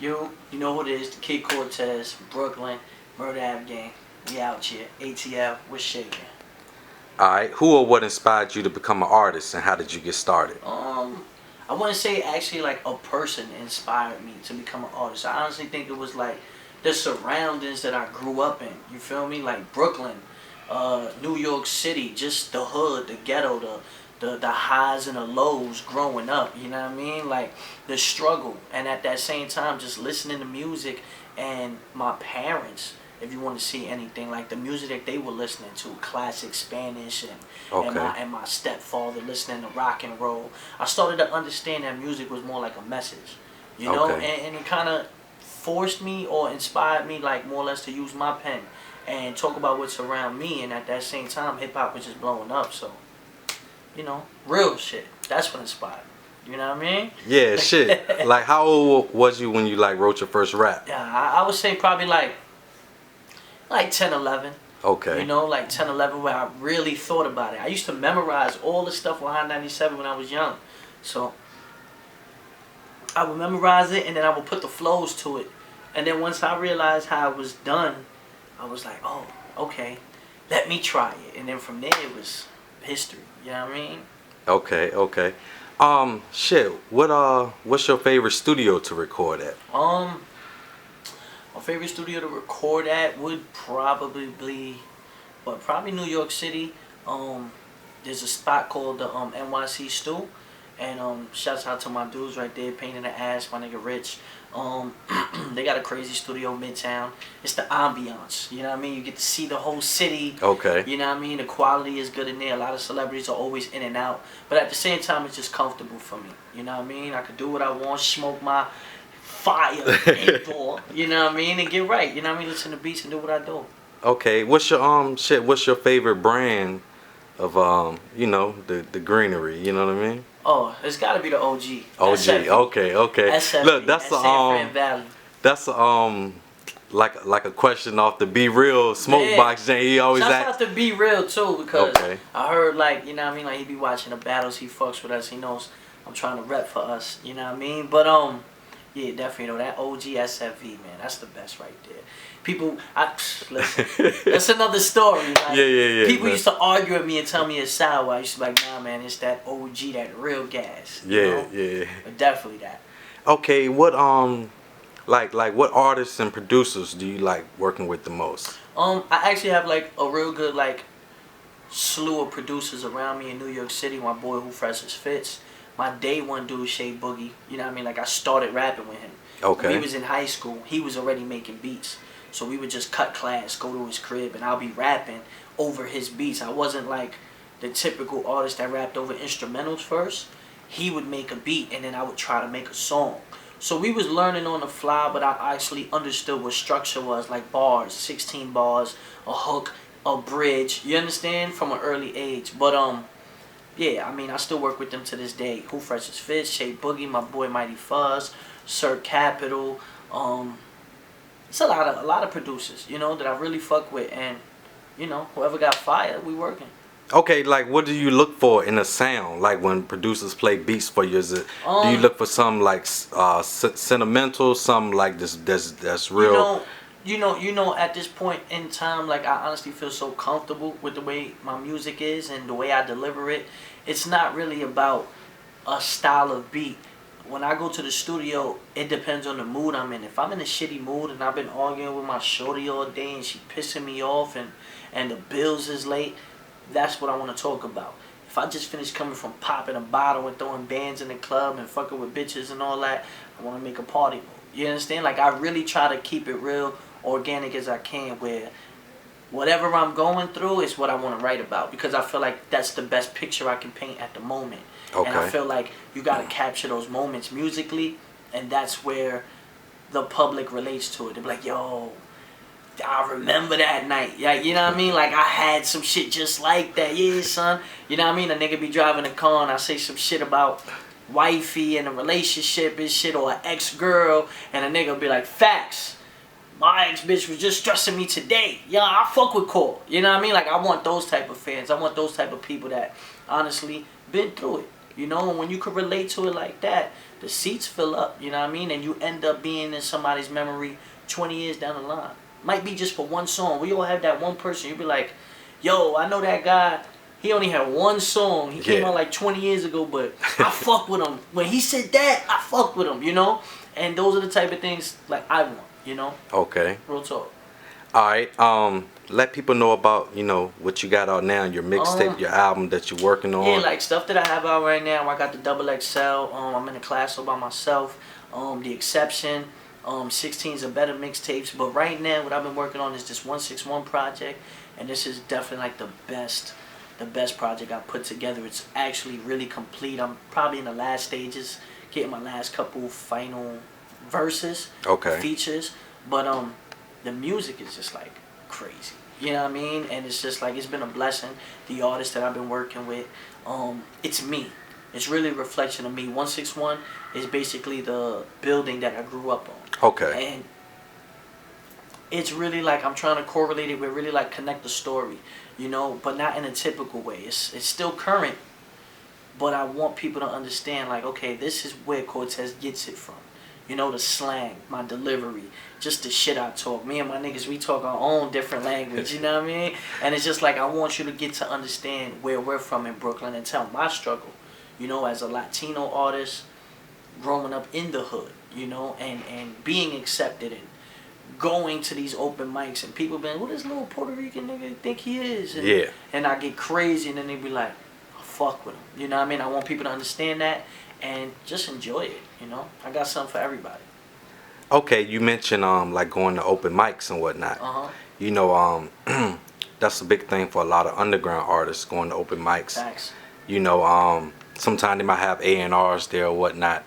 You know who it is, the Kid Cortez, Brooklyn, Murder Ave Gang. We out here. ATL, we're shaking. Alright, who or what inspired you to become an artist and how did you get started? I wouldn't say actually like a person inspired me to become an artist. I honestly think it was like the surroundings that I grew up in. You feel me? Like Brooklyn, New York City, just the hood, the ghetto, the highs and the lows growing up, you know what I mean? Like the struggle, and at that same time just listening to music, and my parents, if you want to see anything, like the music that they were listening to, classic Spanish, and my stepfather listening to rock and roll. I started to understand that music was more like a message, you know, and it kind of forced me or inspired me, like more or less, to use my pen and talk about what's around me. And at that same time, hip hop was just blowing up, so you know, real shit. That's what inspired me. You know what I mean? Yeah, shit. Like, how old was you when you like wrote your first rap? Yeah, I would say probably like 10, 11. Okay. You know, like 10, 11, where I really thought about it. I used to memorize all the stuff on High 97 when I was young. So I would memorize it, and then I would put the flows to it. And then once I realized how it was done, I was like, oh, okay, let me try it. And then from there, it was history. You know what I mean? Okay. Shit. What's your favorite studio to record at? My favorite studio to record at would probably be, probably New York City. There's a spot called the NYC Stew, and shouts out to my dudes right there, Pain in the Ass, my nigga Rich. They got a crazy studio Midtown. It's the ambiance, you know what I mean? You get to see the whole city. Okay. You know what I mean? The quality is good in there. A lot of celebrities are always in and out, but at the same time, it's just comfortable for me. You know what I mean? I could do what I want, smoke my fire indoor, you know what I mean, and get right. You know what I mean? Listen to beats and do what I do. Okay. What's your favorite brand of you know, the greenery? You know what I mean? Oh, it's got to be the OG. OG. SFV. Okay. SFV. Look, that's San Fran Valley. That's like a question off the Be Real smoke box. Jane, he always Shout out to Be Real too, because I heard, like, you know what I mean, like he be watching the battles, he fucks with us, he knows I'm trying to rep for us, you know what I mean? But yeah, definitely, you know, that OG SFV, man, that's the best right there. People, listen, that's another story. Like, yeah. People used to argue with me and tell me it's sour. I used to be like, nah, man, it's that OG, that real gas. You know? Yeah. But definitely that. Okay, what like what artists and producers do you like working with the most? I actually have like a real good like slew of producers around me in New York City. My boy Who Fresh Fits. My day one dude, Shay Boogie. You know what I mean? Like, I started rapping with him. Okay. When he was in high school, he was already making beats. So we would just cut class, go to his crib, and I'll be rapping over his beats. I wasn't like the typical artist that rapped over instrumentals first. He would make a beat, and then I would try to make a song. So we was learning on the fly, but I actually understood what structure was, like bars, 16 bars, a hook, a bridge. You understand? From an early age. But yeah, I mean, I still work with them to this day. Who Fresh Fits, Shay Boogie, my boy Mighty Fuzz, Sir Capital. It's a lot of producers, you know, that I really fuck with, and you know, whoever got fired, we working. Okay, like what do you look for in a sound? Like when producers play beats for you, do you look for some like sentimental, some like that's real? You know, at this point in time, like, I honestly feel so comfortable with the way my music is and the way I deliver it. It's not really about a style of beat. When I go to the studio, it depends on the mood I'm in. If I'm in a shitty mood and I've been arguing with my shorty all day and she pissing me off and the bills is late, that's what I want to talk about. If I just finished coming from popping a bottle and throwing bands in the club and fucking with bitches and all that, I want to make a party mode. You understand? Like, I really try to keep it real organic as I can, where whatever I'm going through is what I want to write about, because I feel like that's the best picture I can paint at the moment. Okay. And I feel like you got to capture those moments musically, and that's where the public relates to it. They're like, yo, I remember that night. Yeah, you know what I mean? Like, I had some shit just like that. Yeah, son. You know what I mean? A nigga be driving a car and I say some shit about wifey and a relationship and shit, or an ex-girl, and a nigga be like, facts. My ex-bitch was just stressing me today. Yeah, I fuck with Cole. You know what I mean? Like, I want those type of fans. I want those type of people that honestly been through it. You know, and when you could relate to it like that, the seats fill up, you know what I mean? And you end up being in somebody's memory 20 years down the line. Might be just for one song. We all have that one person. You be like, yo, I know that guy. He only had one song. He came out like 20 years ago, but I fuck with him. When he said that, I fuck with him, you know? And those are the type of things like I want, you know? Okay. Real talk. All right. Let people know about, you know, what you got out now, your mixtape, your album that you're working on. Yeah, like stuff that I have out right now. I got the Double XL. I'm in a class all by myself. The Exception. 16's a better mixtapes. But right now, what I've been working on is this 161 project, and this is definitely like the best project I put together. It's actually really complete. I'm probably in the last stages, getting my last couple final verses, features. But the music is just like crazy. You know what I mean? And it's just like, it's been a blessing. The artists that I've been working with, it's me. It's really a reflection of me. 161 is basically the building that I grew up on. Okay. And it's really like I'm trying to correlate it with really like connect the story, you know, but not in a typical way. It's still current, but I want people to understand like, okay, this is where Cortez gets it from. You know, the slang, my delivery, just the shit I talk. Me and my niggas, we talk our own different language, you know what I mean? And it's just like, I want you to get to understand where we're from in Brooklyn and tell my struggle, you know, as a Latino artist, growing up in the hood, you know, and being accepted and going to these open mics and people being, who this little Puerto Rican nigga think he is? And, and I get crazy and then they be like, oh, fuck with him. You know what I mean? I want people to understand that and just enjoy it, you know? I got something for everybody. Okay, you mentioned like going to open mics and whatnot. You know, that's a big thing for a lot of underground artists, going to open mics. Thanks. You know, sometimes they might have A&Rs there or whatnot.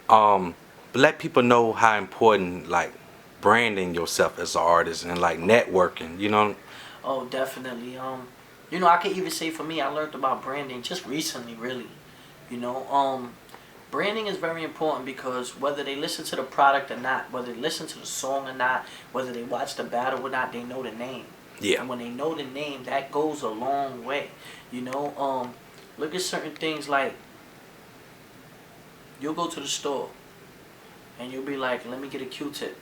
But let people know how important like branding yourself as an artist and like networking, you know? Oh, definitely. You know, I could even say for me, I learned about branding just recently, really. You know, branding is very important because whether they listen to the product or not, whether they listen to the song or not, whether they watch the battle or not, they know the name. Yeah. And when they know the name, that goes a long way. You know, look at certain things like, you'll go to the store and you'll be like, let me get a Q-tip.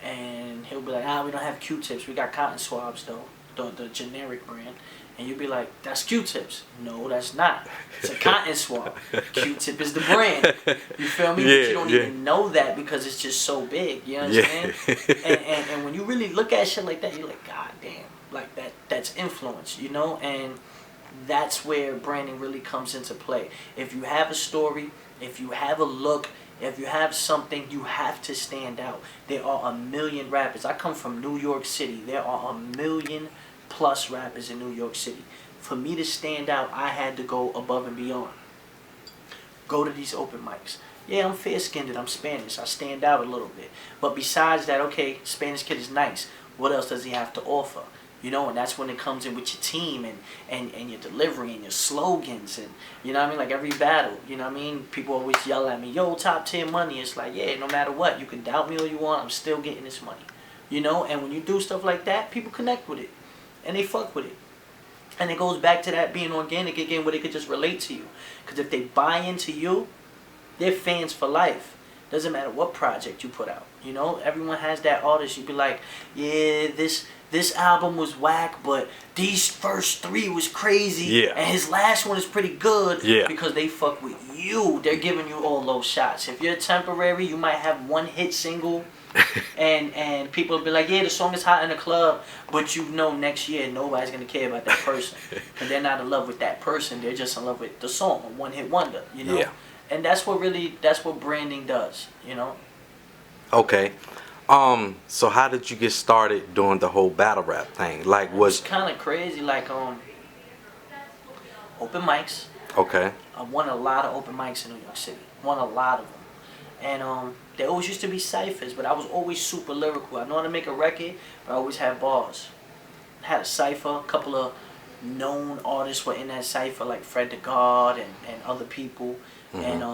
And he'll be like, we don't have Q-tips. We got cotton swabs though, the generic brand. And you'll be like, that's Q-tips. No, that's not. It's a cotton swab. Q-tip is the brand. You feel me? Yeah, but you don't even know that because it's just so big. You understand? And when you really look at shit like that, you're like, God damn, like that's influence, you know? And that's where branding really comes into play. If you have a story, if you have a look, if you have something, you have to stand out. There are a million rappers. I come from New York City. There are a million plus rappers in New York City. For me to stand out, I had to go above and beyond. Go to these open mics. Yeah, I'm fair-skinned, I'm Spanish. I stand out a little bit. But besides that, okay, Spanish kid is nice. What else does he have to offer? You know, and that's when it comes in with your team and your delivery and your slogans and, you know what I mean, like every battle, you know what I mean? People always yell at me, yo, top tier money. It's like, yeah, no matter what, you can doubt me all you want, I'm still getting this money. You know, and when you do stuff like that, people connect with it and they fuck with it. And it goes back to that being organic again, where they could just relate to you. Because if they buy into you, they're fans for life. Doesn't matter what project you put out. You know, everyone has that artist. You be like, yeah, this album was whack, but these first 3 was crazy. Yeah. And his last one is pretty good. Yeah. Because they fuck with you. They're giving you all those shots. If you're temporary, you might have one hit single. and people will be like, yeah, the song is hot in the club, but you know next year nobody's going to care about that person. Because they're not in love with that person. They're just in love with the song, a one-hit wonder, you know? Yeah. And that's what branding does, you know? Okay. So how did you get started doing the whole battle rap thing? Like, was It's kind of crazy, like, open mics. Okay. I won a lot of open mics in New York City. Won a lot of them. And there always used to be ciphers, but I was always super lyrical. I know how to make a record, but I always had bars. I had a cipher, a couple of known artists were in that cipher, like Fred the God and other people. And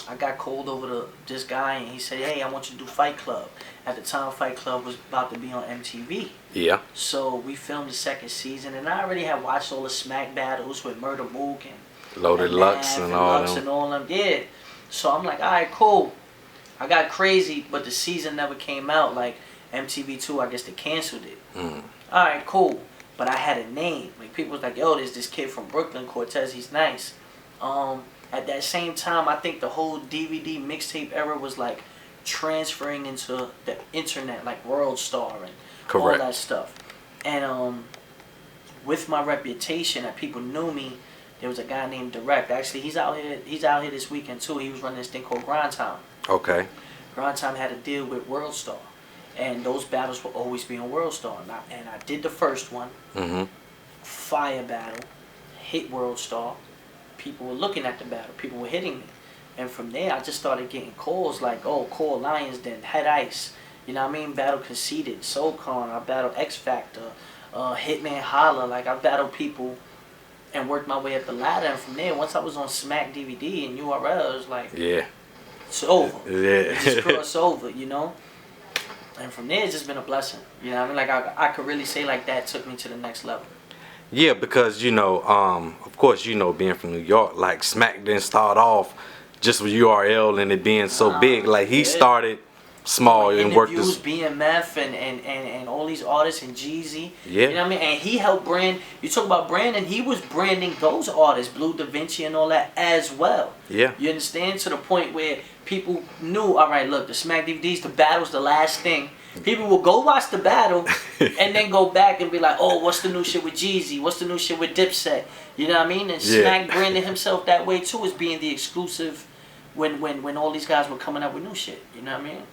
I got called over to this guy, and he said, hey, I want you to do Fight Club. At the time, Fight Club was about to be on MTV. Yeah. So we filmed the second season, and I already had watched all the smack battles with Murder Mook Loaded and Lux Math and and all Lux them. and all them. Yeah. So I'm like, all right, cool. I got crazy, but the season never came out. Like MTV2, I guess they canceled it. Mm. All right, cool. But I had a name. Like people was like, yo, there's this kid from Brooklyn, Cortez. He's nice. At that same time, I think the whole DVD mixtape era was like transferring into the internet, like World Star and all Correct. that stuff. And with my reputation, that people knew me, there was a guy named Direct. Actually, he's out here. He's out here this weekend too. He was running this thing called Grind Time. Okay. Grind Time had a deal with World Star, and those battles will always be on World Star. And I did the first one, Mm-hmm. fire battle, hit World Star. People were looking at the battle. People were hitting me, and from there I just started getting calls like, "Oh, call Lions Den, Head Ice." You know what I mean? Battle Conceited, SoulCon. I battled X Factor, Hitman Holla. Like I battled people and worked my way up the ladder. And from there, once I was on Smack DVD and URL, it was like, Yeah. it's over. Yeah. It just crossed over, you know? And from there, it's just been a blessing. You know what I mean? Like, I could really say, like, that took me to the next level. Yeah, because of course, being from New York, like Smack didn't start off just with URL and it being so big. Like he Yeah. started small and worked Interviews, this. BMF, and all these artists, and Jeezy. Yeah. You know what I mean? And he helped brand, you talk about branding, he was branding those artists, Blue Da Vinci and all that as well. Yeah. You understand? To the point where people knew, all right, look, the Smack DVDs, the battle's the last thing. People will go watch the battle and then go back and be like, oh, what's the new shit with Jeezy? What's the new shit with Dipset? You know what I mean? And Yeah. Smack branded himself that way too, as being the exclusive when all these guys were coming up with new shit. You know what I mean?